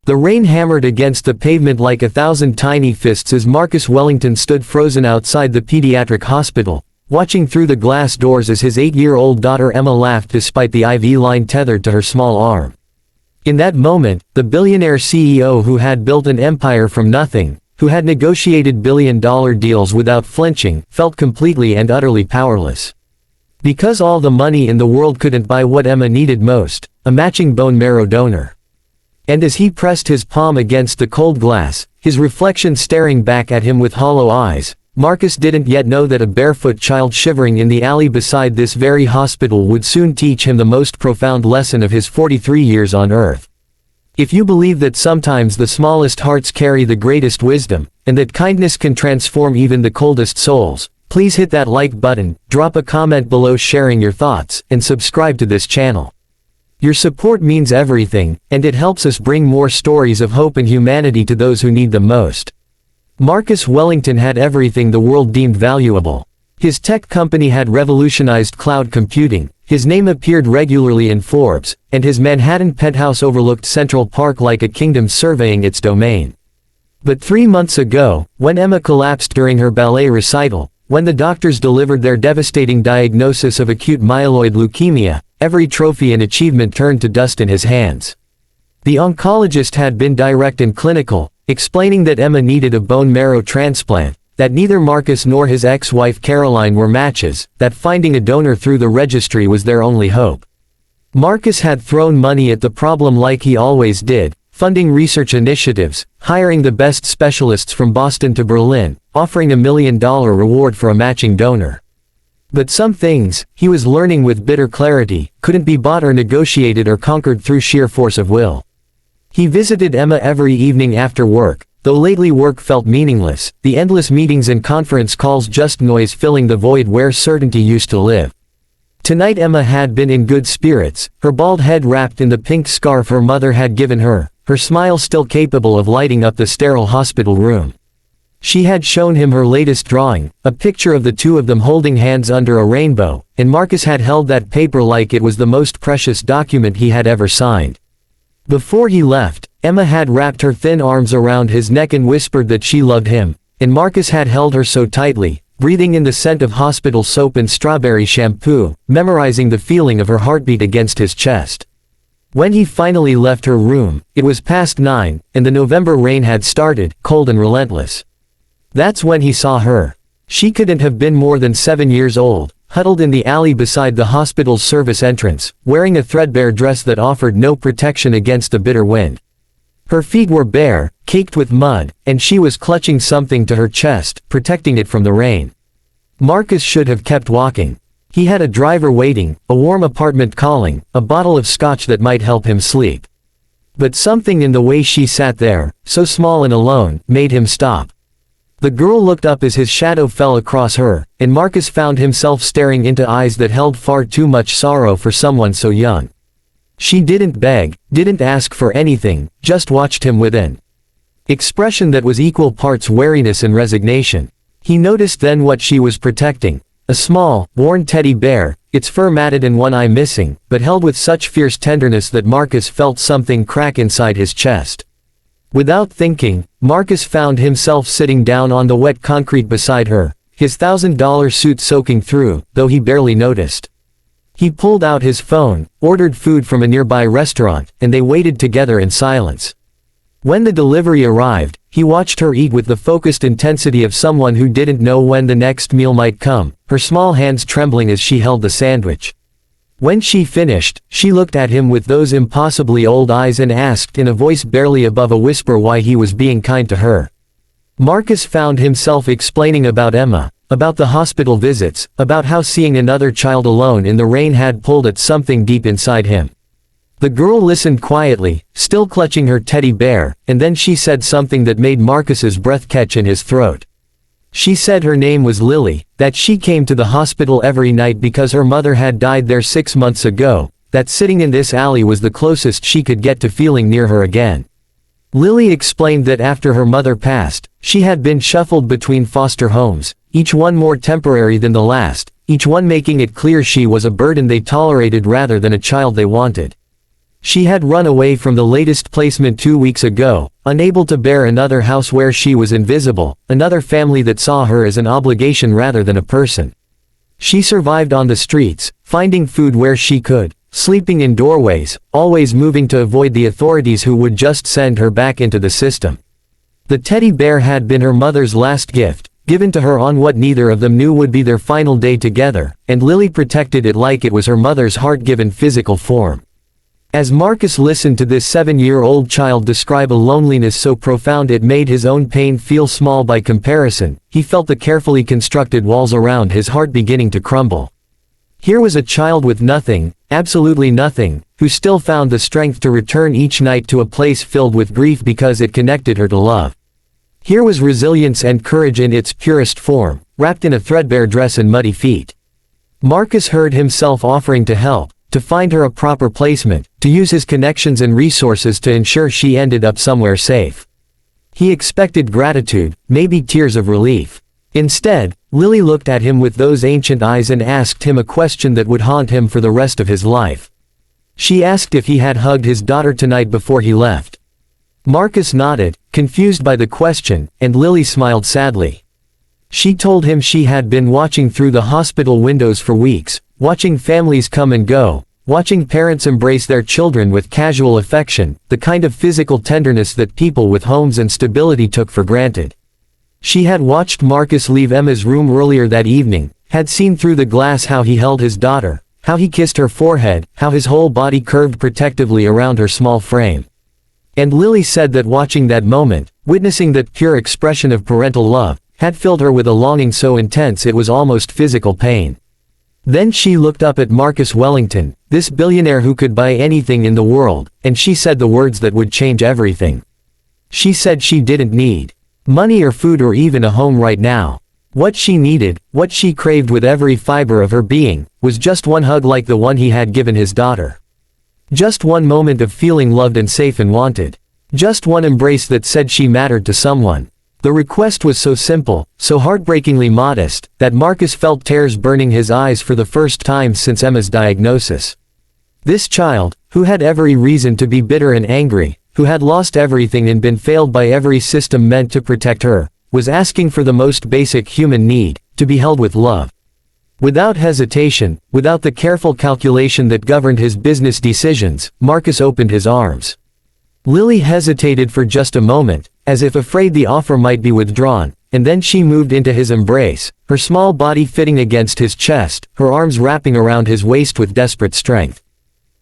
The rain hammered against the pavement like 1,000 tiny fists as Marcus Wellington stood frozen outside the pediatric hospital, watching through the glass doors as his 8-year-old daughter Emma laughed despite the IV line tethered to her small arm. In that moment, the billionaire CEO who had built an empire from nothing, who had negotiated billion-dollar deals without flinching, felt completely and utterly powerless. Because all the money in the world couldn't buy what Emma needed most, a matching bone marrow donor. And as he pressed his palm against the cold glass, his reflection staring back at him with hollow eyes, Marcus didn't yet know that a barefoot child shivering in the alley beside this very hospital would soon teach him the most profound lesson of his 43 years on Earth. If you believe that sometimes the smallest hearts carry the greatest wisdom, and that kindness can transform even the coldest souls, please hit that like button, drop a comment below sharing your thoughts, and subscribe to this channel. Your support means everything, and it helps us bring more stories of hope and humanity to those who need them most. Marcus Wellington had everything the world deemed valuable. His tech company had revolutionized cloud computing, his name appeared regularly in Forbes, and his Manhattan penthouse overlooked Central Park like a kingdom surveying its domain. But 3 months ago, when Emma collapsed during her ballet recital, when the doctors delivered their devastating diagnosis of acute myeloid leukemia, every trophy and achievement turned to dust in his hands. The oncologist had been direct and clinical, explaining that Emma needed a bone marrow transplant, that neither Marcus nor his ex-wife Caroline were matches, that finding a donor through the registry was their only hope. Marcus had thrown money at the problem like he always did, funding research initiatives, hiring the best specialists from Boston to Berlin, offering $1 million reward for a matching donor. But some things, he was learning with bitter clarity, couldn't be bought or negotiated or conquered through sheer force of will. He visited Emma every evening after work, though lately work felt meaningless, the endless meetings and conference calls just noise filling the void where certainty used to live. Tonight Emma had been in good spirits, her bald head wrapped in the pink scarf her mother had given her, her smile still capable of lighting up the sterile hospital room. She had shown him her latest drawing, a picture of the two of them holding hands under a rainbow, and Marcus had held that paper like it was the most precious document he had ever signed. Before he left, Emma had wrapped her thin arms around his neck and whispered that she loved him, and Marcus had held her so tightly, breathing in the scent of hospital soap and strawberry shampoo, memorizing the feeling of her heartbeat against his chest. When he finally left her room, it was past 9, and the November rain had started, cold and relentless. That's when he saw her. She couldn't have been more than 7 years old, huddled in the alley beside the hospital's service entrance, wearing a threadbare dress that offered no protection against the bitter wind. Her feet were bare, caked with mud, and she was clutching something to her chest, protecting it from the rain. Marcus should have kept walking. He had a driver waiting, a warm apartment calling, a bottle of scotch that might help him sleep. But something in the way she sat there, so small and alone, made him stop. The girl looked up as his shadow fell across her, and Marcus found himself staring into eyes that held far too much sorrow for someone so young. She didn't beg, didn't ask for anything, just watched him with an expression that was equal parts wariness and resignation. He noticed then what she was protecting. A small, worn teddy bear, its fur matted and one eye missing, but held with such fierce tenderness that Marcus felt something crack inside his chest. Without thinking, Marcus found himself sitting down on the wet concrete beside her, his $1,000 suit soaking through, though he barely noticed. He pulled out his phone, ordered food from a nearby restaurant, and they waited together in silence. When the delivery arrived, he watched her eat with the focused intensity of someone who didn't know when the next meal might come, her small hands trembling as she held the sandwich. When she finished, she looked at him with those impossibly old eyes and asked in a voice barely above a whisper why he was being kind to her. Marcus found himself explaining about Emma, about the hospital visits, about how seeing another child alone in the rain had pulled at something deep inside him. The girl listened quietly, still clutching her teddy bear, and then she said something that made Marcus's breath catch in his throat. She said her name was Lily, that she came to the hospital every night because her mother had died there 6 months ago, that sitting in this alley was the closest she could get to feeling near her again. Lily explained that after her mother passed, she had been shuffled between foster homes, each one more temporary than the last, each one making it clear she was a burden they tolerated rather than a child they wanted. She had run away from the latest placement 2 weeks ago, unable to bear another house where she was invisible, another family that saw her as an obligation rather than a person. She survived on the streets, finding food where she could, sleeping in doorways, always moving to avoid the authorities who would just send her back into the system. The teddy bear had been her mother's last gift, given to her on what neither of them knew would be their final day together, and Lily protected it like it was her mother's heart-given physical form. As Marcus listened to this 7-year-old child describe a loneliness so profound it made his own pain feel small by comparison, he felt the carefully constructed walls around his heart beginning to crumble. Here was a child with nothing, absolutely nothing, who still found the strength to return each night to a place filled with grief because it connected her to love. Here was resilience and courage in its purest form, wrapped in a threadbare dress and muddy feet. Marcus heard himself offering to help, to find her a proper placement, to use his connections and resources to ensure she ended up somewhere safe. He expected gratitude, maybe tears of relief. Instead, Lily looked at him with those ancient eyes and asked him a question that would haunt him for the rest of his life. She asked if he had hugged his daughter tonight before he left. Marcus nodded, confused by the question, and Lily smiled sadly. She told him she had been watching through the hospital windows for weeks, watching families come and go, watching parents embrace their children with casual affection, the kind of physical tenderness that people with homes and stability took for granted. She had watched Marcus leave Emma's room earlier that evening, had seen through the glass how he held his daughter, how he kissed her forehead, how his whole body curved protectively around her small frame. And Lily said that watching that moment, witnessing that pure expression of parental love, had filled her with a longing so intense it was almost physical pain. Then she looked up at Marcus Wellington, this billionaire who could buy anything in the world, and she said the words that would change everything. She said she didn't need money or food or even a home right now. What she needed, what she craved with every fiber of her being, was just one hug like the one he had given his daughter. Just one moment of feeling loved and safe and wanted. Just one embrace that said she mattered to someone. The request was so simple, so heartbreakingly modest, that Marcus felt tears burning his eyes for the first time since Emma's diagnosis. This child, who had every reason to be bitter and angry, who had lost everything and been failed by every system meant to protect her, was asking for the most basic human need, to be held with love. Without hesitation, without the careful calculation that governed his business decisions, Marcus opened his arms. Lily hesitated for just a moment, as if afraid the offer might be withdrawn, and then she moved into his embrace, her small body fitting against his chest, her arms wrapping around his waist with desperate strength.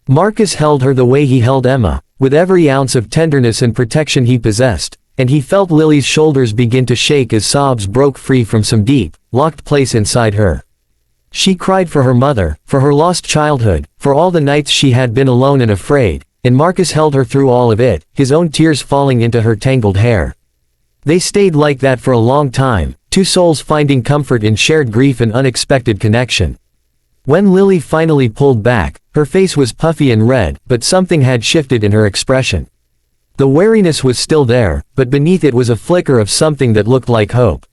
Marcus held her the way he held Emma, with every ounce of tenderness and protection he possessed, and he felt Lily's shoulders begin to shake as sobs broke free from some deep, locked place inside her. She cried for her mother, for her lost childhood, for all the nights she had been alone and afraid, and Marcus held her through all of it, his own tears falling into her tangled hair. They stayed like that for a long time, two souls finding comfort in shared grief and unexpected connection. When Lily finally pulled back, her face was puffy and red, but something had shifted in her expression. The wariness was still there, but beneath it was a flicker of something that looked like hope.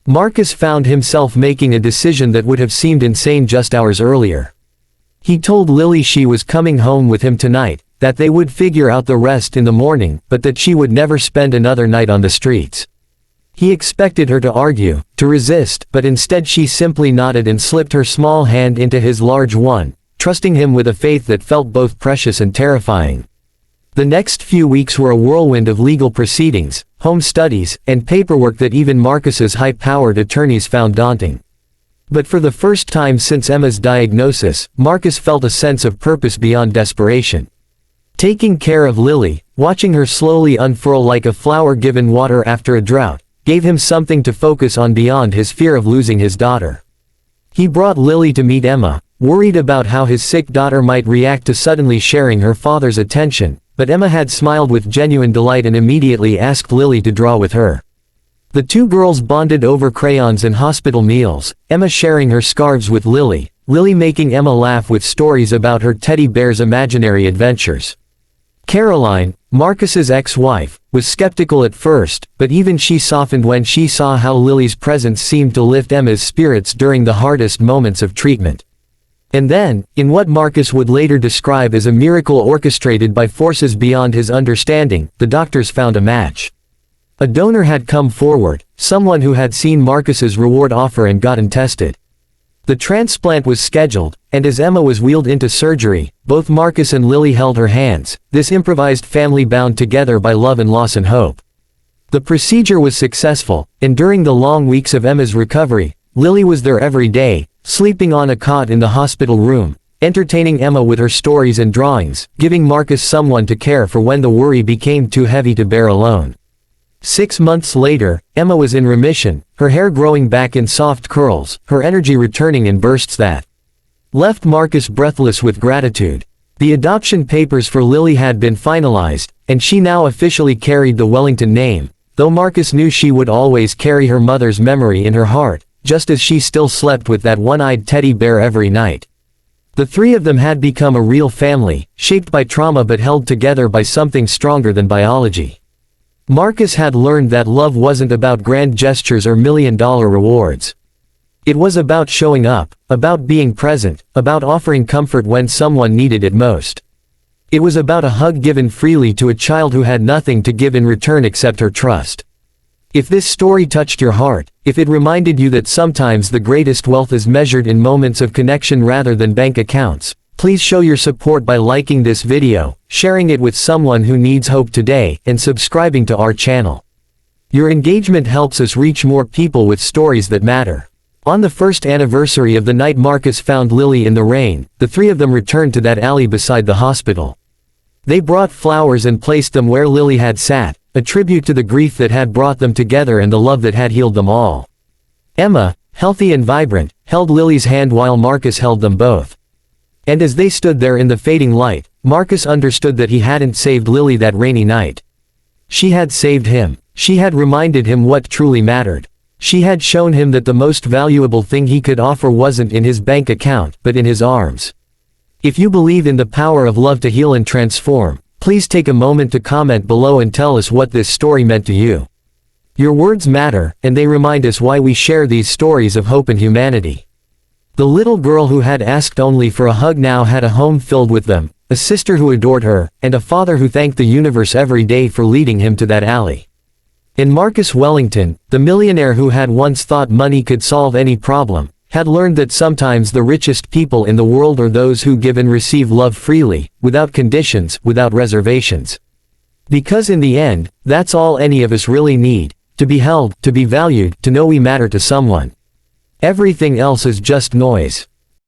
Marcus found himself making a decision that would have seemed insane just hours earlier. He told Lily she was coming home with him tonight, that they would figure out the rest in the morning, but that she would never spend another night on the streets. He expected her to argue, to resist, but instead she simply nodded and slipped her small hand into his large one, trusting him with a faith that felt both precious and terrifying. The next few weeks were a whirlwind of legal proceedings, home studies, and paperwork that even Marcus's high-powered attorneys found daunting. But for the first time since Emma's diagnosis, Marcus felt a sense of purpose beyond desperation. Taking care of Lily, watching her slowly unfurl like a flower given water after a drought, gave him something to focus on beyond his fear of losing his daughter. He brought Lily to meet Emma, worried about how his sick daughter might react to suddenly sharing her father's attention, but Emma had smiled with genuine delight and immediately asked Lily to draw with her. The two girls bonded over crayons and hospital meals, Emma sharing her scarves with Lily, Lily making Emma laugh with stories about her teddy bear's imaginary adventures. Caroline, Marcus's ex-wife, was skeptical at first, but even she softened when she saw how Lily's presence seemed to lift Emma's spirits during the hardest moments of treatment. And then, in what Marcus would later describe as a miracle orchestrated by forces beyond his understanding, the doctors found a match. A donor had come forward, someone who had seen Marcus's reward offer and gotten tested. The transplant was scheduled, and as Emma was wheeled into surgery, both Marcus and Lily held her hands, this improvised family bound together by love and loss and hope. The procedure was successful, and during the long weeks of Emma's recovery, Lily was there every day, sleeping on a cot in the hospital room, entertaining Emma with her stories and drawings, giving Marcus someone to care for when the worry became too heavy to bear alone. 6 months later, Emma was in remission, her hair growing back in soft curls, her energy returning in bursts that left Marcus breathless with gratitude. The adoption papers for Lily had been finalized, and she now officially carried the Wellington name, though Marcus knew she would always carry her mother's memory in her heart, just as she still slept with that one-eyed teddy bear every night. The three of them had become a real family, shaped by trauma but held together by something stronger than biology. Marcus had learned that love wasn't about grand gestures or million-dollar rewards. It was about showing up, about being present, about offering comfort when someone needed it most. It was about a hug given freely to a child who had nothing to give in return except her trust. If this story touched your heart, if it reminded you that sometimes the greatest wealth is measured in moments of connection rather than bank accounts, please show your support by liking this video, sharing it with someone who needs hope today, and subscribing to our channel. Your engagement helps us reach more people with stories that matter. On the first anniversary of the night Marcus found Lily in the rain, the three of them returned to that alley beside the hospital. They brought flowers and placed them where Lily had sat, a tribute to the grief that had brought them together and the love that had healed them all. Emma, healthy and vibrant, held Lily's hand while Marcus held them both. And as they stood there in the fading light, Marcus understood that he hadn't saved Lily that rainy night. She had saved him. She had reminded him what truly mattered. She had shown him that the most valuable thing he could offer wasn't in his bank account, but in his arms. If you believe in the power of love to heal and transform, please take a moment to comment below and tell us what this story meant to you. Your words matter, and they remind us why we share these stories of hope and humanity. The little girl who had asked only for a hug now had a home filled with them, a sister who adored her, and a father who thanked the universe every day for leading him to that alley. And Marcus Wellington, the millionaire who had once thought money could solve any problem, had learned that sometimes the richest people in the world are those who give and receive love freely, without conditions, without reservations. Because in the end, that's all any of us really need, to be held, to be valued, to know we matter to someone. Everything else is just noise.